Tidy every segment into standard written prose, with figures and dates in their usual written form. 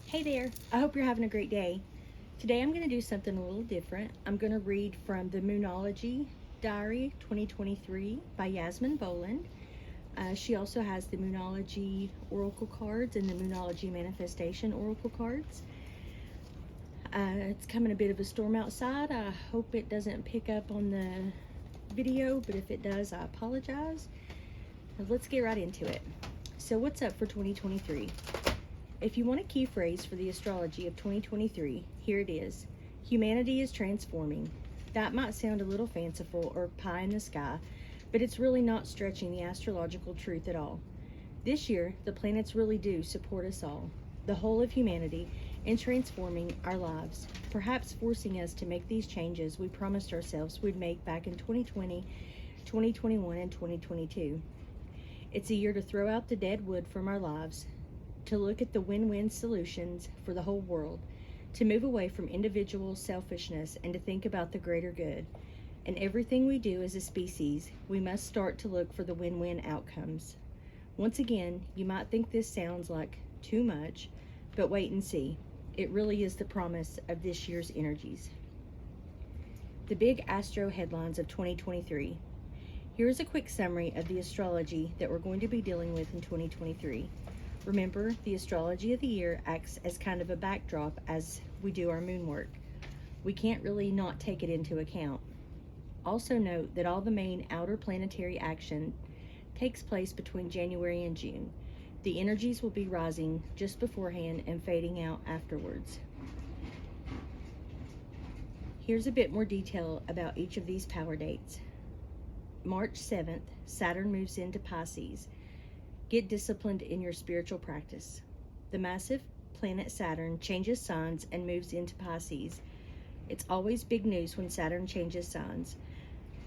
Hey there, I hope you're having a great day. Today I'm going to do something a little different. I'm going to read from the Moonology Diary 2023 by Yasmin Boland. She also has the Moonology Oracle cards and the Moonology Manifestation Oracle cards. It's coming a bit of a storm outside. I hope it doesn't pick up on the video, but if it does, I apologize. Let's get right into it. So what's up for 2023? If you want a key phrase for the astrology of 2023, here it is. Humanity is transforming. That might sound a little fanciful or pie in the sky, but it's really not stretching the astrological truth at all. This year, the planets really do support us all, the whole of humanity, in transforming our lives, perhaps forcing us to make these changes we promised ourselves we'd make back in 2020, 2021, and 2022. It's a year to throw out the dead wood from our lives, to look at the win-win solutions for the whole world, to move away from individual selfishness and to think about the greater good. In everything we do as a species, we must start to look for the win-win outcomes. Once again, you might think this sounds like too much, but wait and see. It really is the promise of this year's energies. The big astro headlines of 2023. Here's a quick summary of the astrology that we're going to be dealing with in 2023. Remember, the astrology of the year acts as kind of a backdrop as we do our moon work. We can't really not take it into account. Also note that all the main outer planetary action takes place between January and June. The energies will be rising just beforehand and fading out afterwards. Here's a bit more detail about each of these power dates. March 7th, Saturn moves into Pisces. Get disciplined in your spiritual practice. The massive planet Saturn changes signs and moves into Pisces. It's always big news when Saturn changes signs,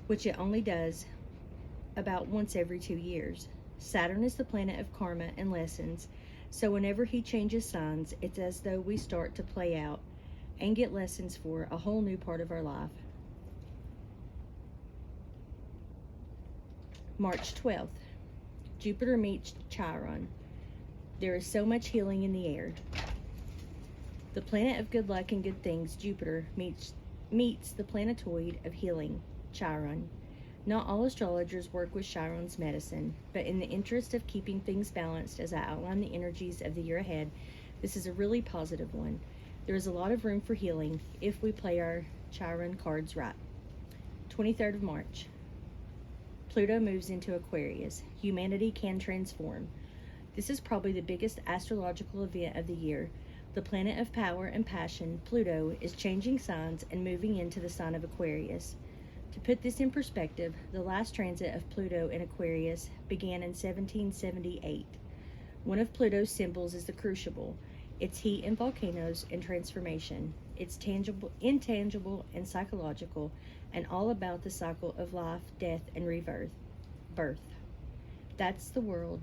which it only does about once every 2 years. Saturn is the planet of karma and lessons, so whenever he changes signs, it's as though we start to play out and get lessons for a whole new part of our life. March 12th. Jupiter meets Chiron. There is so much healing in the air. The planet of good luck and good things, Jupiter, meets the planetoid of healing, Chiron. Not all astrologers work with Chiron's medicine, but in the interest of keeping things balanced as I outline the energies of the year ahead, this is a really positive one. There is a lot of room for healing if we play our Chiron cards right. 23rd of March. Pluto moves into Aquarius. Humanity can transform. This is probably the biggest astrological event of the year. The planet of power and passion, Pluto, is changing signs and moving into the sign of Aquarius. To put this in perspective, the last transit of Pluto in Aquarius began in 1778. One of Pluto's symbols is the crucible. It's heat and volcanoes and transformation. It's tangible, intangible, and psychological, and all about the cycle of life, death, and rebirth. That's the world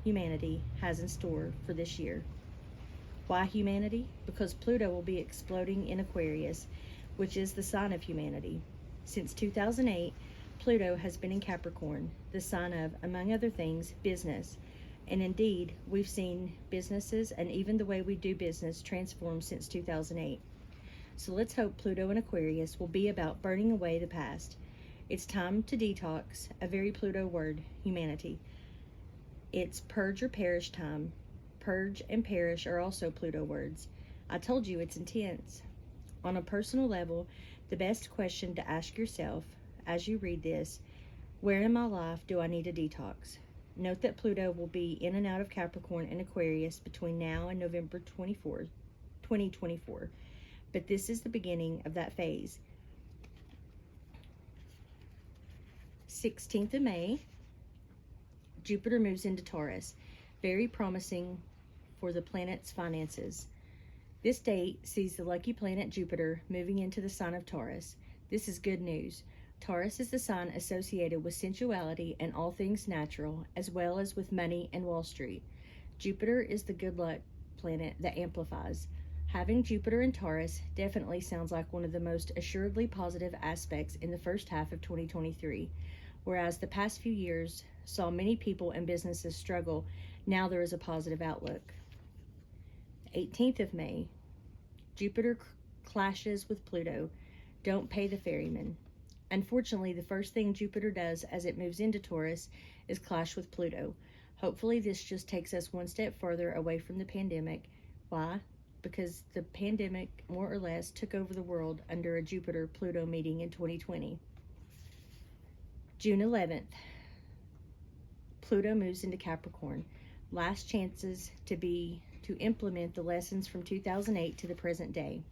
humanity has in store for this year. Why humanity? Because Pluto will be exploding in Aquarius, which is the sign of humanity. Since 2008, Pluto has been in Capricorn, the sign of, among other things, business. And indeed, we've seen businesses and even the way we do business transform since 2008. So let's hope Pluto in Aquarius will be about burning away the past. It's time to detox, a very Pluto word, humanity. It's purge or perish time. Purge and perish are also Pluto words. I told you it's intense. On a personal level, the best question to ask yourself as you read this, where in my life do I need a detox? Note that Pluto will be in and out of Capricorn and Aquarius between now and November 24th, 2024. But this is the beginning of that phase. 16th of May, Jupiter moves into Taurus. Very promising for the planet's finances. This date sees the lucky planet Jupiter moving into the sign of Taurus. This is good news. Taurus is the sign associated with sensuality and all things natural, as well as with money and Wall Street. Jupiter is the good luck planet that amplifies. Having Jupiter in Taurus definitely sounds like one of the most assuredly positive aspects in the first half of 2023. Whereas the past few years saw many people and businesses struggle, now there is a positive outlook. 18th of May, Jupiter clashes with Pluto. Don't pay the ferryman. Unfortunately, the first thing Jupiter does as it moves into Taurus is clash with Pluto. Hopefully, this just takes us one step further away from the pandemic. Why? Because the pandemic, more or less, took over the world under a Jupiter-Pluto meeting in 2020. June 11th, Pluto moves into Capricorn. Last chances to implement the lessons from 2008 to the present day.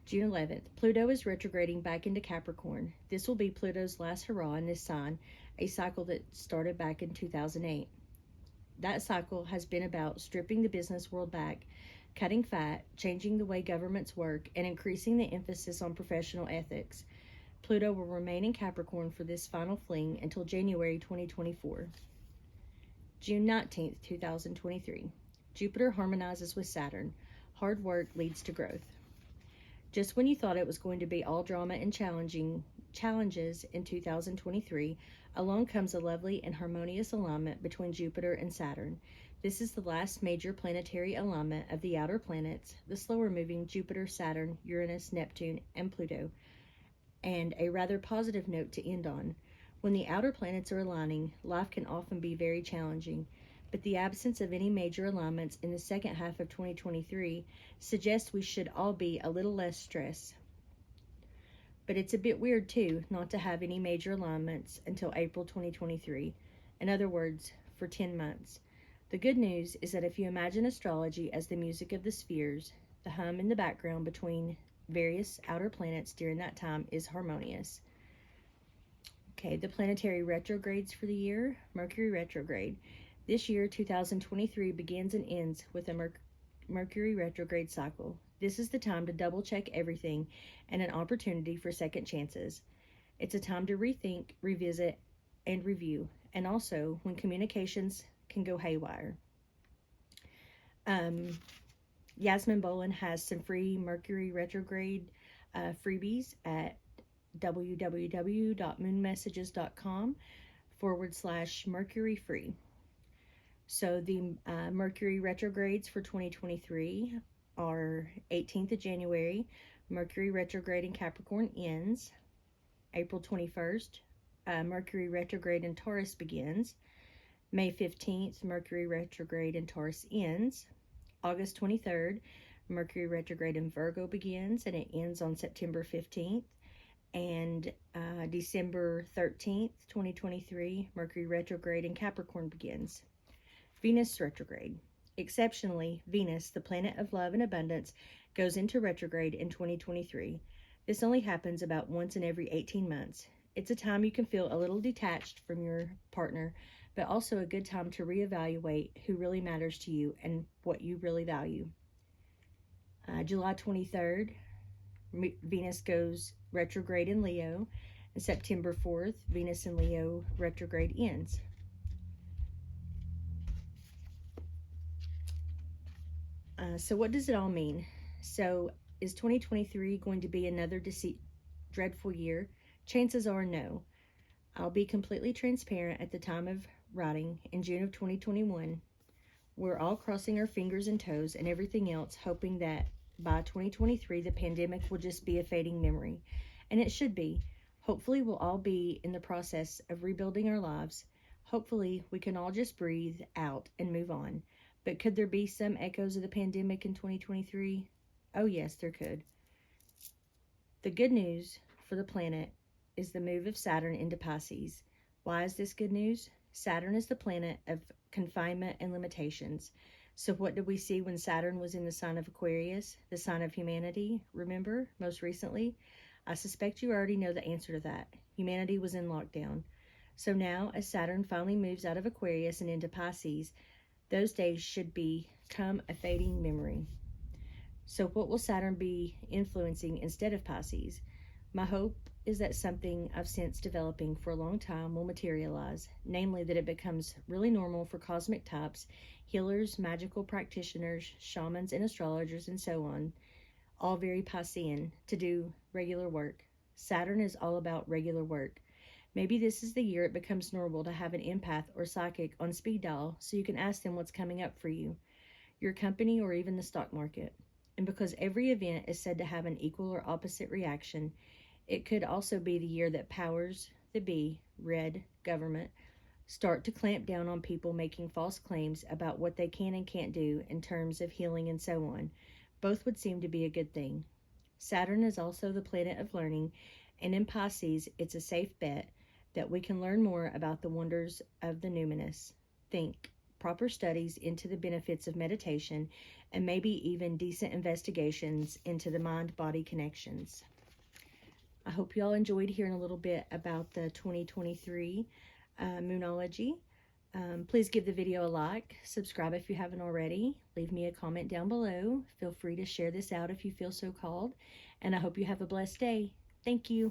June 11th, Pluto is retrograding back into Capricorn. This will be Pluto's last hurrah in this sign, a cycle that started back in 2008. That cycle has been about stripping the business world back, cutting fat, changing the way governments work, and increasing the emphasis on professional ethics. Pluto will remain in Capricorn for this final fling until January 2024. June 19th, 2023. Jupiter harmonizes with Saturn. Hard work leads to growth. Just when you thought it was going to be all drama and challenges in 2023, along comes a lovely and harmonious alignment between Jupiter and Saturn. This is the last major planetary alignment of the outer planets, the slower moving Jupiter, Saturn, Uranus, Neptune, and Pluto, and a rather positive note to end on. When the outer planets are aligning, life can often be very challenging, but the absence of any major alignments in the second half of 2023 suggests we should all be a little less stressed. But it's a bit weird too not to have any major alignments until April 2023. In other words, for 10 months. The good news is that if you imagine astrology as the music of the spheres, the hum in the background between various outer planets during that time is harmonious. Okay, the planetary retrogrades for the year. Mercury retrograde. This year, 2023, begins and ends with a Mercury retrograde cycle. This is the time to double check everything and an opportunity for second chances. It's a time to rethink, revisit, and review, and also when communications can go haywire. Yasmin Boland has some free Mercury retrograde freebies at www.moonmessages.com/Mercury free. So the Mercury retrogrades for 2023 are 18th of January, Mercury retrograde in Capricorn ends. April 21st, Mercury retrograde in Taurus begins. May 15th, Mercury retrograde in Taurus ends. August 23rd, Mercury retrograde in Virgo begins, and it ends on September 15th. And December 13th, 2023, Mercury retrograde in Capricorn begins. Venus retrograde. Exceptionally, Venus, the planet of love and abundance, goes into retrograde in 2023. This only happens about once in every 18 months. It's a time you can feel a little detached from your partner, but also a good time to reevaluate who really matters to you and what you really value. July 23rd, Venus goes retrograde in Leo, and September 4th, Venus in Leo retrograde ends. So what does it all mean? So is 2023 going to be another dreadful year? Chances are no. I'll be completely transparent. At the time of writing, in June of 2021, we're all crossing our fingers and toes and everything else, hoping that by 2023 the pandemic will just be a fading memory. And it should be. Hopefully we'll all be in the process of rebuilding our lives. Hopefully we can all just breathe out and move on. But could there be some echoes of the pandemic in 2023? Oh yes, there could. The good news for the planet is the move of Saturn into Pisces. Why is this good news? Saturn is the planet of confinement and limitations. So what did we see when Saturn was in the sign of Aquarius, the sign of humanity? Remember, most recently? I suspect you already know the answer to that. Humanity was in lockdown. So now, as Saturn finally moves out of Aquarius and into Pisces, those days should become a fading memory. So what will Saturn be influencing instead of Pisces? My hope is that something I've sensed developing for a long time will materialize, namely that it becomes really normal for cosmic types, healers, magical practitioners, shamans, and astrologers, and so on, all very Piscean, to do regular work. Saturn is all about regular work. Maybe this is the year it becomes normal to have an empath or psychic on speed dial so you can ask them what's coming up for you. your company, or even the stock market. And because every event is said to have an equal or opposite reaction, it could also be the year that powers that be, red government, start to clamp down on people making false claims about what they can and can't do in terms of healing and so on. Both would seem to be a good thing. Saturn is also the planet of learning, and in Pisces, it's a safe bet that we can learn more about the wonders of the numinous. Think proper studies into the benefits of meditation, and maybe even decent investigations into the mind-body connections. I hope you all enjoyed hearing a little bit about the 2023 Moonology. Please give the video a like, subscribe if you haven't already, leave me a comment down below. Feel free to share this out if you feel so called, and I hope you have a blessed day. Thank you.